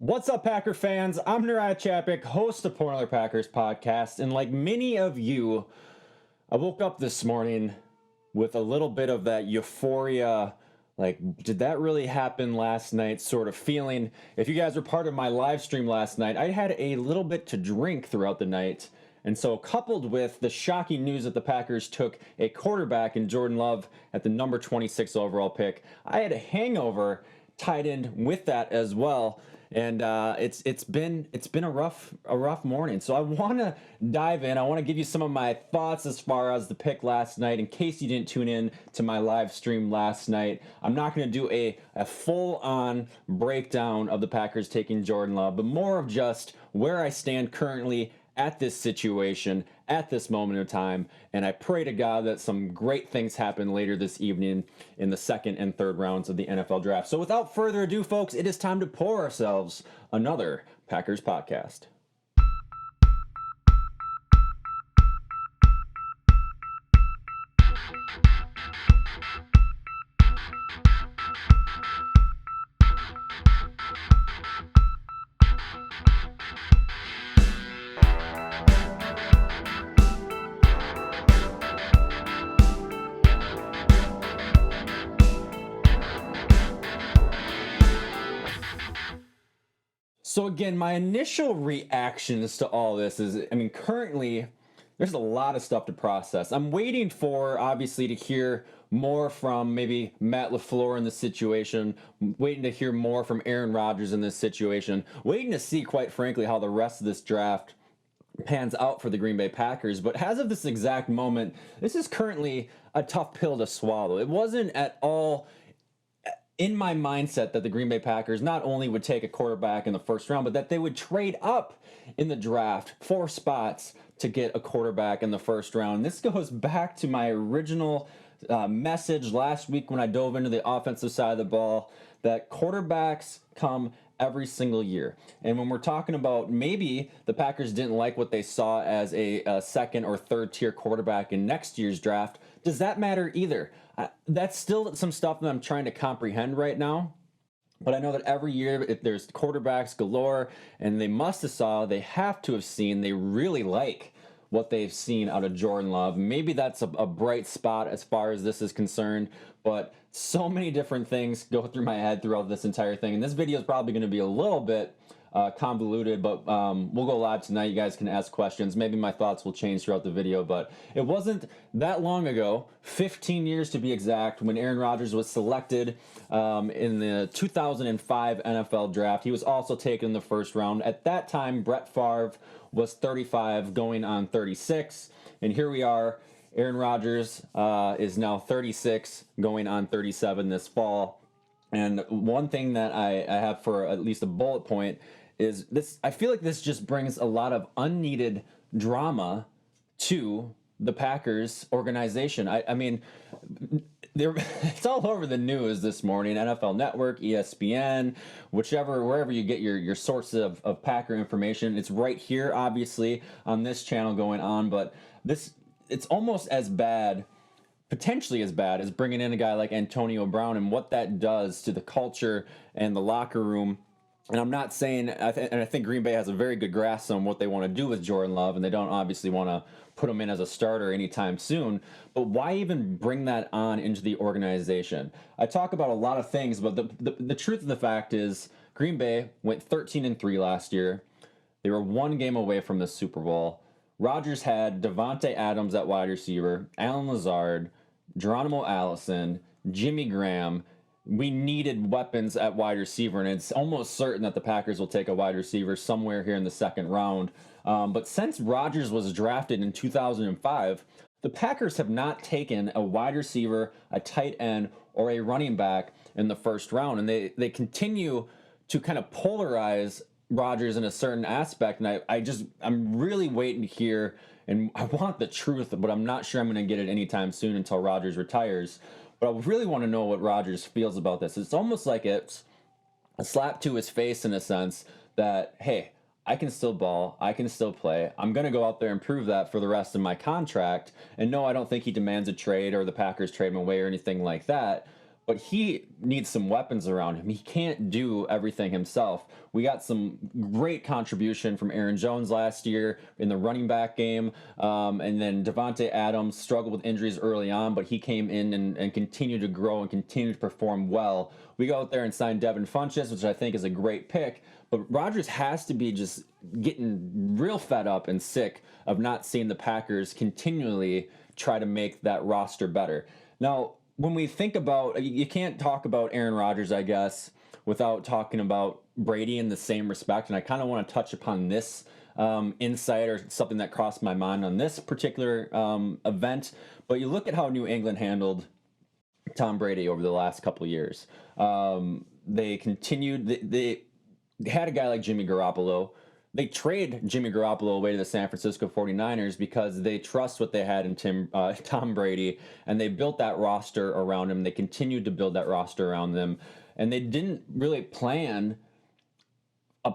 What's up, Packer fans? I'm Nariah Chapik, host of Portland Packers podcast, and like many of you, I woke up this morning with a little bit of that euphoria, like, did that really happen last night sort of feeling. If you guys were part of my live stream last night, I had a little bit to drink throughout the night, and so coupled with the shocking news that the Packers took a quarterback in Jordan Love at the number 26 overall pick, I had a hangover tied in with that as well. And it's been a rough morning. So I want to dive in. I want to give you some of my thoughts as far as the pick last night. In case you didn't tune in to my live stream last night, I'm not going to do a full-on breakdown of the Packers taking Jordan Love, but more of just where I stand currently at this situation, at this moment of time, and I pray to God that some great things happen later this evening in the second and third rounds of the NFL draft. So without further ado, folks, it is time to pour ourselves another Packers podcast. So again, my initial reactions to all this is, currently there's a lot of stuff to process. I'm waiting for, obviously, to hear more from maybe Matt LaFleur in this situation, waiting to hear more from Aaron Rodgers in this situation, waiting to see, quite frankly, how the rest of this draft pans out for the Green Bay Packers. But as of this exact moment, this is currently a tough pill to swallow. It wasn't at all in my mindset that the Green Bay Packers not only would take a quarterback in the first round, but that they would trade up in the draft 4 spots to get a quarterback in the first round. This goes back to my original message last week when I dove into the offensive side of the ball, that quarterbacks come every single year. And when we're talking about maybe the Packers didn't like what they saw as a second or third tier quarterback in next year's draft, does that matter either? That's still some stuff that I'm trying to comprehend right now. But I know that every year, if there's quarterbacks galore, and they have to have seen, they really like what they've seen out of Jordan Love. Maybe that's a bright spot as far as this is concerned, but so many different things go through my head throughout this entire thing. And this video is probably going to be a little bit convoluted, but we'll go live tonight. You guys can ask questions. Maybe my thoughts will change throughout the video, but it wasn't that long ago, 15 years to be exact, when Aaron Rodgers was selected in the 2005 NFL draft. He was also taken in the first round. At that time, Brett Favre was 35 going on 36, and here we are. Aaron Rodgers is now 36 going on 37 this fall. And one thing that I have for at least a bullet point is this. I feel like this just brings a lot of unneeded drama to the Packers organization. I mean, it's all over the news this morning. NFL Network, ESPN, wherever you get your sources of Packer information. It's right here, obviously, on this channel going on. But it's almost as bad, potentially as bad, as bringing in a guy like Antonio Brown and what that does to the culture and the locker room. And I'm not saying, I think Green Bay has a very good grasp on what they want to do with Jordan Love, and they don't obviously want to put him in as a starter anytime soon. But why even bring that on into the organization? I talk about a lot of things, but the truth of the fact is Green Bay went 13-3 last year. They were one game away from the Super Bowl. Rodgers had Devontae Adams at wide receiver, Allen Lazard, Geronimo Allison, Jimmy Graham. We needed weapons at wide receiver, and it's almost certain that the Packers will take a wide receiver somewhere here in the second round. But since Rodgers was drafted in 2005, the Packers have not taken a wide receiver, a tight end, or a running back in the first round, and they continue to kind of polarize Rodgers in a certain aspect, and I'm really waiting to hear, and I want the truth, but I'm not sure I'm going to get it anytime soon until Rodgers retires. But I really want to know what Rodgers feels about this. It's almost like it's a slap to his face in a sense that, hey, I can still ball, I can still play. I'm going to go out there and prove that for the rest of my contract. And no, I don't think he demands a trade or the Packers trade him away or anything like that. but he needs some weapons around him. He can't do everything himself. We got some great contribution from Aaron Jones last year in the running back game. And then Devontae Adams struggled with injuries early on, but he came in and continued to grow and continued to perform well. We go out there and sign Devin Funchess, which I think is a great pick. But Rodgers has to be just getting real fed up and sick of not seeing the Packers continually try to make that roster better. Now, when we think about, you can't talk about Aaron Rodgers, I guess, without talking about Brady in the same respect. And I kind of want to touch upon this insight or something that crossed my mind on this particular event. But you look at how New England handled Tom Brady over the last couple of years. They continued, they had a guy like Jimmy Garoppolo. They trade Jimmy Garoppolo away to the San Francisco 49ers because they trust what they had in Tom Brady, and they built that roster around him. They continued to build that roster around them, and they didn't really plan a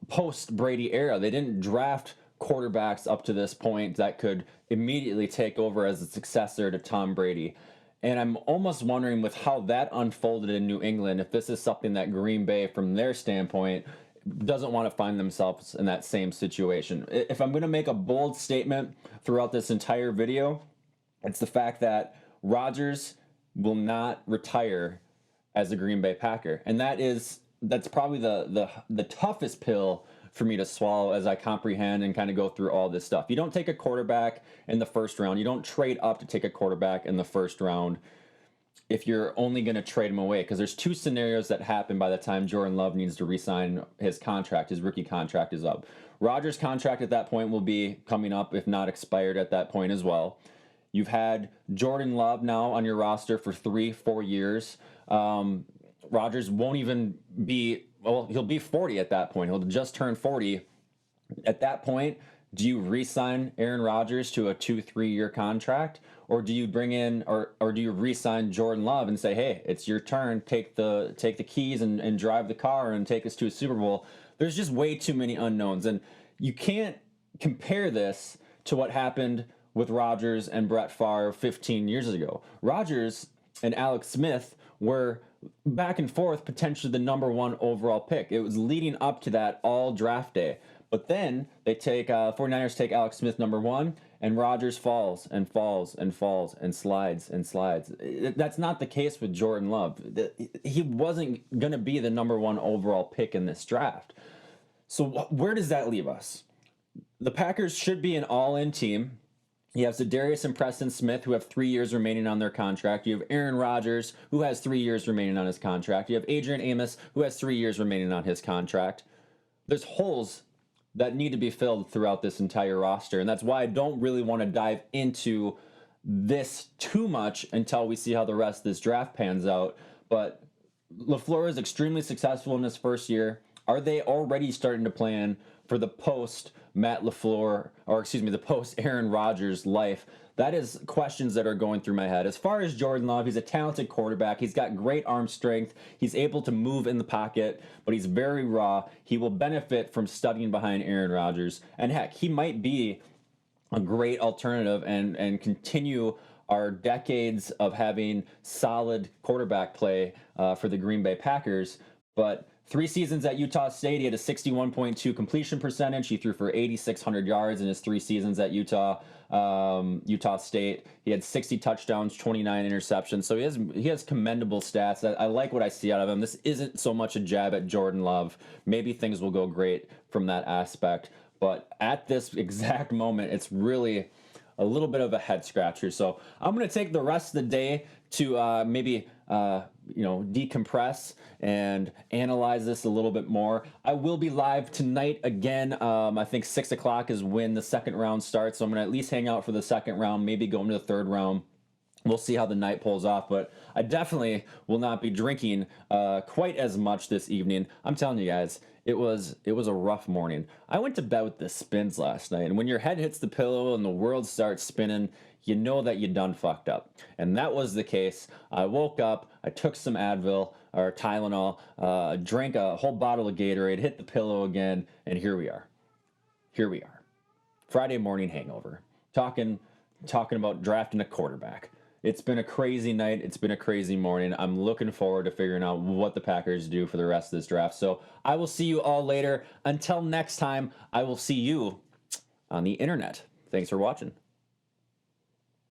post Brady era. They didn't draft quarterbacks up to this point that could immediately take over as a successor to Tom Brady. And I'm almost wondering, with how that unfolded in New England, if this is something that Green Bay, from their standpoint, doesn't want to find themselves in that same situation. If I'm going to make a bold statement throughout this entire video, it's the fact that Rodgers will not retire as a Green Bay Packer. And that's probably the toughest pill for me to swallow as I comprehend and kind of go through all this stuff. You don't take a quarterback in the first round. You don't trade up to take a quarterback in the first round if you're only going to trade him away, because there's two scenarios that happen by the time Jordan Love needs to re-sign his contract. His rookie contract is up. Rodgers' contract at that point will be coming up, if not expired at that point as well. You've had Jordan Love now on your roster for 3-4 years. Rodgers won't even be, well, he'll be 40 at that point. He'll just turn 40. At that point, do you re-sign Aaron Rodgers to a 2-3 year contract? Or do you bring in, or do you re-sign Jordan Love and say, hey, it's your turn, take the keys and drive the car and take us to a Super Bowl? There's just way too many unknowns. And you can't compare this to what happened with Rodgers and Brett Favre 15 years ago. Rodgers and Alex Smith were back and forth, potentially the number one overall pick. It was leading up to that all draft day. But then they take 49ers take Alex Smith number one, and Rodgers falls and falls and falls and slides and slides. That's not the case with Jordan Love. He wasn't going to be the number one overall pick in this draft. So where does that leave us? The Packers should be an all-in team. You have Za'Darius and Preston Smith, who have 3 years remaining on their contract. You have Aaron Rodgers, who has 3 years remaining on his contract. You have Adrian Amos, who has 3 years remaining on his contract. There's holes that need to be filled throughout this entire roster. And that's why I don't really want to dive into this too much until we see how the rest of this draft pans out. But LaFleur is extremely successful in his first year. Are they already starting to plan for the post Matt LaFleur, or excuse me, the post Aaron Rodgers life? That is questions that are going through my head. As far as Jordan Love, he's a talented quarterback. He's got great arm strength. He's able to move in the pocket, but he's very raw. He will benefit from studying behind Aaron Rodgers. And heck, he might be a great alternative and continue our decades of having solid quarterback play for the Green Bay Packers. But 3 seasons at Utah State, he had a 61.2 completion percentage. He threw for 8,600 yards in his 3 seasons at Utah State. He had 60 touchdowns, 29 interceptions. So he has commendable stats. I like what I see out of him. This isn't so much a jab at Jordan Love. Maybe things will go great from that aspect. But at this exact moment, it's really a little bit of a head scratcher. So I'm going to take the rest of the day to maybe decompress and analyze this a little bit more. I will be live tonight again. I think 6 o'clock is when the second round starts. So I'm going to at least hang out for the second round, maybe go into the third round. We'll see how the night pulls off, but I definitely will not be drinking quite as much this evening. I'm telling you guys, it was a rough morning. I went to bed with the spins last night, and when your head hits the pillow and the world starts spinning, you know that you done fucked up. And that was the case. I woke up, I took some Advil or Tylenol, drank a whole bottle of Gatorade, hit the pillow again, and here we are. Here we are. Friday morning hangover. Talking about drafting a quarterback. It's been a crazy night. It's been a crazy morning. I'm looking forward to figuring out what the Packers do for the rest of this draft. So I will see you all later. Until next time, I will see you on the internet. Thanks for watching.